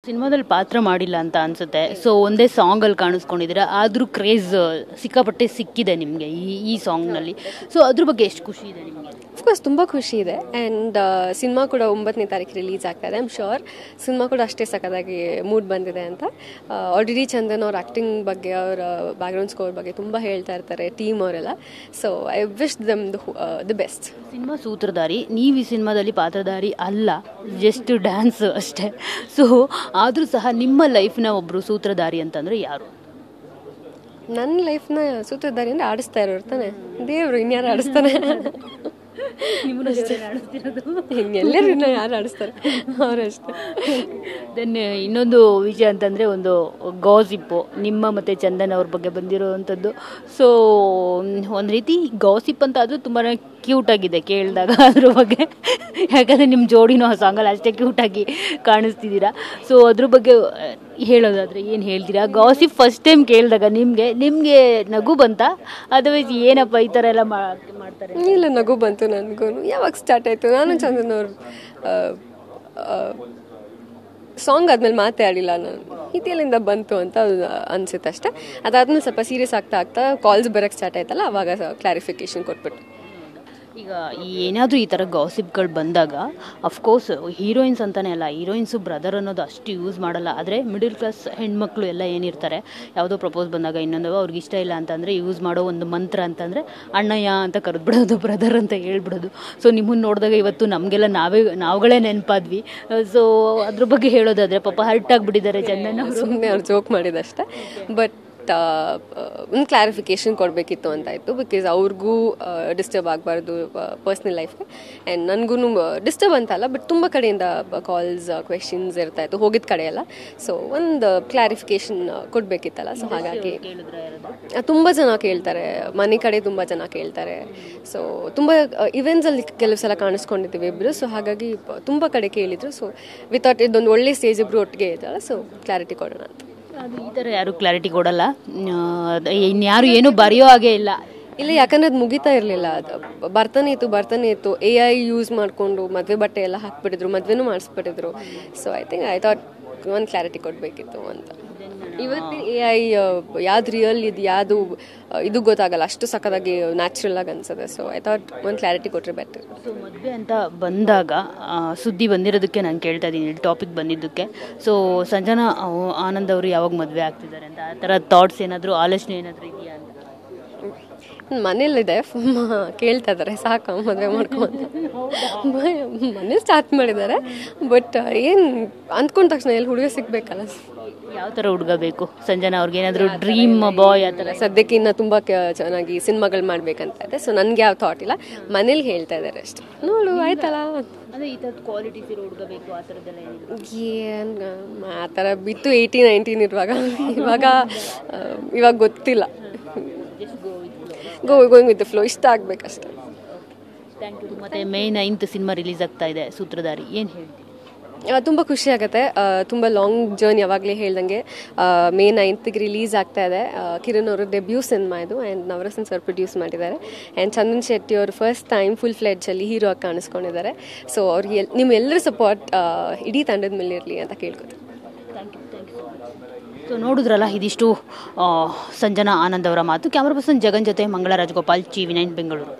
ಸಿನಿಮಾದಲ್ಲಿ ಪಾತ್ರ ಮಾಡಿಲ್ಲ ಅಂತ ಅನ್ಸುತ್ತೆ. ಸೊ ಒಂದೇ ಸಾಂಗಲ್ಲಿ ಕಾಣಿಸ್ಕೊಂಡಿದ್ದೀರಾ, ಆದರೂ ಕ್ರೇಜ್ ಸಿಕ್ಕಾಪಟ್ಟೆ ಸಿಕ್ಕಿದೆ ನಿಮಗೆ ಈ ಸಾಂಗ್ನಲ್ಲಿ. ಸೊ ಅದ್ರ ಬಗ್ಗೆ ಎಷ್ಟು ಖುಷಿ ಇದೆ ನಿಮಗೆ? ಅಫ್ಕೋರ್ಸ್ ತುಂಬ ಖುಷಿ ಇದೆ. ಆ್ಯಂಡ್ ಸಿನಿಮಾ ಕೂಡ 9ನೇ ತಾರೀಕು ರಿಲೀಸ್ ಆಗ್ತಾಯಿದೆ. ಐ ಆಮ್ ಶೋರ್ ಸಿನಿಮಾ ಕೂಡ ಅಷ್ಟೇ ಸಖತ್ತಾಗಿ ಮೂಡ್ ಬಂದಿದೆ ಅಂತ. ಆಲ್ರೆಡಿ ಚಂದನ್ ಅವ್ರ ಆ್ಯಕ್ಟಿಂಗ್ ಬಗ್ಗೆ, ಅವರ ಬ್ಯಾಕ್ಗ್ರೌಂಡ್ ಸ್ಕೋರ್ ಬಗ್ಗೆ ತುಂಬ ಹೇಳ್ತಾ ಇರ್ತಾರೆ ಟೀಮ್ ಅವರೆಲ್ಲ. So I wish them the best. Cinema Sutradhari, ನೀವು ಈ ಸಿನಿಮಾದಲ್ಲಿ ಪಾತ್ರಧಾರಿ ಅಲ್ಲ, ಜಸ್ಟ್ ಡ್ಯಾನ್ಸ್ ಅಷ್ಟೇ. ಸೊ ಆದರೂ ಸಹ ನಿಮ್ಮ ಲೈಫ್ನ ಒಬ್ಬರು ಸೂತ್ರಧಾರಿ ಅಂತಂದರೆ ಯಾರು? ನನ್ನ ಲೈಫ್ನ ಸೂತ್ರಧಾರಿ ಅಂದರೆ ಆಡಿಸ್ತಾ ಇರೋರು ತಾನೆ, ದೇವರು. ಇನ್ಯಾರು ಆಡಿಸ್ತಾನೆ? ಎಲ್ಲರೂ ಯಾರು ಆಡಿಸ್ತಾರೆ, ಅವರಷ್ಟೇ. ದೆನ್ ಇನ್ನೊಂದು ವಿಷಯ ಅಂತಂದರೆ ಒಂದು ಗಾಸಿಪ್ಪು ನಿಮ್ಮ ಮತ್ತು ಚಂದನ್ ಅವ್ರ ಬಗ್ಗೆ ಬಂದಿರೋವಂಥದ್ದು. ಸೊ ಒಂದು ರೀತಿ ಗಾಸಿಪ್ ಅಂತ ಅದು ತುಂಬಾ ಕ್ಯೂಟಾಗಿದೆ ಕೇಳಿದಾಗ ಅದ್ರ ಬಗ್ಗೆ. ಯಾಕಂದರೆ ನಿಮ್ಮ ಜೋಡಿನೂ ಆ ಸಾಂಗಲ್ಲಿ ಅಷ್ಟೇ ಕ್ಯೂಟಾಗಿ ಕಾಣಿಸ್ತಿದ್ದೀರಾ. ಸೊ ಅದ್ರ ಬಗ್ಗೆ ಹೇಳೋದಾದರೆ ಏನು ಹೇಳ್ತೀರಾ? ಗಾಸಿಪ್ ಫಸ್ಟ್ ಟೈಮ್ ಕೇಳಿದಾಗ ನಿಮಗೆ ನಗು ಬಂತಾ, ಅದರ್ವೈಸ್ ಏನಪ್ಪ ಈ ಥರ ಎಲ್ಲ ಮಾಡ್ತಾರೆ? ಇಲ್ಲ, ನಗು ಬಂತು ನನಗೂ. ಯಾವಾಗ ಸ್ಟಾರ್ಟ್ ಆಯಿತು? ನಾನು ಚಂದನ್ ಅವ್ರ ಸಾಂಗ್ ಆದಮೇಲೆ ಮಾತೇ ಆಡಿಲ್ಲ ನಾನು, ಇದೆಲ್ಲಿಂದ ಬಂತು ಅಂತ ಅನಿಸುತ್ತೆ ಅಷ್ಟೇ. ಅದಾದ್ಮೇಲೆ ಸ್ವಲ್ಪ ಸೀರಿಯಸ್ ಆಗ್ತಾ ಕಾಲ್ಸ್ ಬರೋಕ್ಕೆ ಸ್ಟಾರ್ಟ್ ಆಯ್ತಲ್ಲ, ಆವಾಗ ಕ್ಲಾರಿಫಿಕೇಶನ್ ಕೊಟ್ಬಿಟ್ಟು. ಈಗ ಏನಾದರೂ ಈ ಥರ ಗಾಸಿಪ್ಗಳು ಬಂದಾಗ ಅಫ್ಕೋರ್ಸ್ ಹೀರೋಯಿನ್ಸ್ ಅಂತಲೇ ಅಲ್ಲ, ಹೀರೋಯಿನ್ಸು ಬ್ರದರ್ ಅನ್ನೋದು ಅಷ್ಟು ಯೂಸ್ ಮಾಡಲ್ಲ. ಆದರೆ ಮಿಡಲ್ ಕ್ಲಾಸ್ ಹೆಣ್ಮಕ್ಳು ಎಲ್ಲ ಏನಿರ್ತಾರೆ, ಯಾವುದೋ ಪ್ರಪೋಸ್ ಬಂದಾಗ ಇನ್ನೊಂದು ಅವ್ರಿಗೆ ಇಷ್ಟ ಇಲ್ಲ ಅಂತಂದರೆ ಯೂಸ್ ಮಾಡೋ ಒಂದು ಮಂತ್ರ ಅಂತಂದರೆ ಅಣ್ಣಯ್ಯ ಅಂತ ಕರೆದ್ಬಿಡೋದು, ಬ್ರದರ್ ಅಂತ ಹೇಳ್ಬಿಡೋದು. ಸೊ ನಿಮ್ಮನ್ನು ನೋಡಿದಾಗ ಇವತ್ತು ನಮಗೆಲ್ಲ ನಾವುಗಳೇ ನೆನಪಾದ್ವಿ. ಸೊ ಅದ್ರ ಬಗ್ಗೆ ಹೇಳೋದಾದರೆ ಪಾಪ ಹರ್ಟ್ ಆಗಿಬಿಟ್ಟಿದ್ದಾರೆ ಚಂದನ್ ಅವರು. ಸುಮ್ಮನೆ ಅವ್ರು ಜೋಕ್ ಮಾಡಿದಷ್ಟೇ. ಬಟ್ ಒಂದು ಕ್ಲಾರಿಫಿಕೇಷನ್ ಕೊಡಬೇಕಿತ್ತು ಅಂತಾಯಿತು. ಬಿಕಾಸ್ ಅವ್ರಿಗೂ ಡಿಸ್ಟರ್ಬ್ ಆಗಬಾರ್ದು ಪರ್ಸ್ನಲ್ ಲೈಫ್ಗೆ. ಆ್ಯಂಡ್ ನನಗೂ ಡಿಸ್ಟರ್ಬ್ ಅಂತಲ್ಲ, ಬಟ್ ತುಂಬ ಕಡೆಯಿಂದ ಕಾಲ್ಸ್ ಕ್ವೆಶನ್ಸ್ ಇರ್ತಾಯಿತ್ತು ಹೋಗಿದ್ದ ಕಡೆ ಎಲ್ಲ. ಸೊ ಒಂದು ಕ್ಲಾರಿಫಿಕೇಷನ್ ಕೊಡಬೇಕಿತ್ತಲ್ಲ. ಸೊ ಹಾಗಾಗಿ ತುಂಬ ಜನ ಕೇಳ್ತಾರೆ, ಮನೆ ಕಡೆ ತುಂಬ ಜನ ಕೇಳ್ತಾರೆ. ಸೊ ತುಂಬ ಇವೆಂಟ್ಸಲ್ಲಿ ಕೆಲವು ಸಲ ಕಾಣಿಸ್ಕೊಂಡಿದ್ದೀವಿ ಇಬ್ಬರು. ಸೊ ಹಾಗಾಗಿ ತುಂಬ ಕಡೆ ಕೇಳಿದರು. ಸೊ ವಿತೌಟ್ ಇದೊಂದು ಒಳ್ಳೆ ಸ್ಟೇಜ್ ಇಬ್ಬರು ಒಟ್ಟಿಗೆ ಇದ್ದಲ್ಲ. ಸೊ ಕ್ಲಾರಿಟಿ ಕೊಡೋಣ ಅಂತ. ಅದು ಈ ಥರ ಯಾರು ಕ್ಲಾರಿಟಿ ಕೊಡಲ್ಲ, ಇನ್ಯಾರು ಏನು ಬರೆಯೋ ಹಾಗೆ ಇಲ್ಲ. ಇಲ್ಲ, ಯಾಕಂದ್ರೆ ಅದು ಮುಗಿತಾ ಇರಲಿಲ್ಲ. ಅದು ಬರ್ತಾನೆ ಇತ್ತು. AI ಯೂಸ್ ಮಾಡಿಕೊಂಡು ಮದುವೆ ಬಟ್ಟೆ ಎಲ್ಲ ಹಾಕ್ಬಿಟ್ಟಿದ್ರು, ಮದುವೆನೂ ಮಾಡಿಸ್ಬಿಟ್ಟಿದ್ರು. ಸೊ ಐ ಥಾಟ್ ಒಂದು ಕ್ಲಾರಿಟಿ ಕೊಡಬೇಕಿತ್ತು ಅಂತ. ಇವತ್ತು AI ಯಾವ್ದು ರಿಯಲ್ ಇದು ಯಾವುದು ಇದು ಗೊತ್ತಾಗಲ್ಲ, ಅಷ್ಟು ಸಕ್ಕದಾಗಿ ನ್ಯಾಚುರಲ್ ಆಗಿ ಅನ್ಸುತ್ತೆ. ಸೊ ಐ ಥಾಟ್ ಒಂದು ಕ್ಲಾರಿಟಿ ಕೊಟ್ಟರೆ ಬೆಟರ್. ಸೊ ಮದುವೆ ಅಂತ ಬಂದಾಗ ಸುದ್ದಿ ಬಂದಿರೋದಕ್ಕೆ ನಾನು ಕೇಳ್ತಾ ಇದ್ದೀನಿ, ಟಾಪಿಕ್ ಬಂದಿದ್ದಕ್ಕೆ. ಸೊ ಸಂಜನಾ ಆನಂದ್ ಅವರು ಯಾವಾಗ ಮದುವೆ ಆಗ್ತಿದ್ದಾರೆ ಅಂತ ಆ ಥರ ಥಾಟ್ಸ್ ಏನಾದರೂ, ಆಲೋಚನೆ ಏನಾದರೂ ಇದೆಯಾ ಅಂತ? ಮನೇಲಿದೆ, ಕೇಳ್ತಾ ಇದ್ದಾರೆ ಸಾಕು ಮದುವೆ ಮಾಡ್ಕೊಂಡು. ಮನೇಲಿ ಸ್ಟಾರ್ಟ್ ಮಾಡಿದ್ದಾರೆ. ಬಟ್ ಏನು ಅಂದ್ಕೊಂಡ ತಕ್ಷಣ ಎಲ್ಲಿ ಹುಡುಗ ಸಿಗ್ಬೇಕಲ್ಲ. ಯಾವ ಥರ ಹುಡುಗ ಬೇಕು ಸಂಜನಾ ಅವ್ರಿಗೆ? ಏನಾದರೂ ಡ್ರೀಮ್ ಬಾಯ್ ಆ ಥರ? ಸದ್ಯಕ್ಕೆ ಇನ್ನು ತುಂಬ ಚೆನ್ನಾಗಿ ಸಿನಿಮಾಗಳು ಮಾಡ್ಬೇಕಂತ ಇದೆ. ಸೊ ನನಗೆ ಯಾವ ಥಾಟ್ ಇಲ್ಲ, ಮನೇಲಿ ಹೇಳ್ತಾ ಇದ್ದಾರೆ ಅಷ್ಟೇ. ನೋಡು ಆಯ್ತಲ್ಲ. ಅಂದರೆ ಈ ಥರದ್ದು ಕ್ವಾಲಿಟೀಸ್ ಇರೋ ಹುಡುಗ ಬೇಕು ಆ ಥರದ್ದೆಲ್ಲ ಏನು ಆ ಥರ ಬಿತ್ತು 18-19 ಇವಾಗ ಗೊತ್ತಿಲ್ಲ. ಗೋಯಿಂಗ್ ವಿತ್ ದ ಫ್ಲೋ, ಇಷ್ಟ ಆಗಬೇಕಷ್ಟೆ. Thank you. ಮತ್ತು May 9th ಸಿನಿಮಾ ರಿಲೀಸ್ ಆಗ್ತಾ ಇದೆ ಸೂತ್ರಧಾರಿ, ಏನು ಹೇಳ್ತೀವಿ? ತುಂಬ ಖುಷಿ ಆಗುತ್ತೆ. ತುಂಬ ಲಾಂಗ್ ಜರ್ನಿ, ಯಾವಾಗಲೇ ಹೇಳ್ದಂಗೆ. May 9th ರಿಲೀಸ್ ಆಗ್ತಾ ಇದೆ. ಕಿರಣ್ ಅವರು ಡೆಬ್ಯೂ ಸಿನಿಮಾ ಇದು. ಆ್ಯಂಡ್ ನವರಸನ್ ಸರ್ ಪ್ರೊಡ್ಯೂಸ್ ಮಾಡಿದ್ದಾರೆ. ಆ್ಯಂಡ್ ಚಂದನ್ ಶೆಟ್ಟಿ ಅವರು ಫಸ್ಟ್ ಟೈಮ್ ಫುಲ್ ಫ್ಲೆಡ್ಜಲ್ಲಿ ಹೀರೋ ಆಗಿ ಕಾಣಿಸ್ಕೊಂಡಿದ್ದಾರೆ. ಸೊ ಅವ್ರಿಗೆ ನಿಮ್ಮೆಲ್ಲರ ಸಪೋರ್ಟ್ ಇಡೀ ತಂಡದ ಮೇಲೆ ಇರಲಿ ಅಂತ ಕೇಳ್ಕೊತೀನಿ. Thank you. ಸೊ ನೋಡಿದ್ರಲ್ಲ, ಇದಿಷ್ಟು ಸಂಜನಾ ಆನಂದ್ ಅವರ ಮಾತು. ಕ್ಯಾಮರಾ ಪರ್ಸನ್ ಜಗನ್ ಜೊತೆ ಮಂಗಳ ರಾಜಗೋಪಾಲ್, TV9 ಬೆಂಗಳೂರು.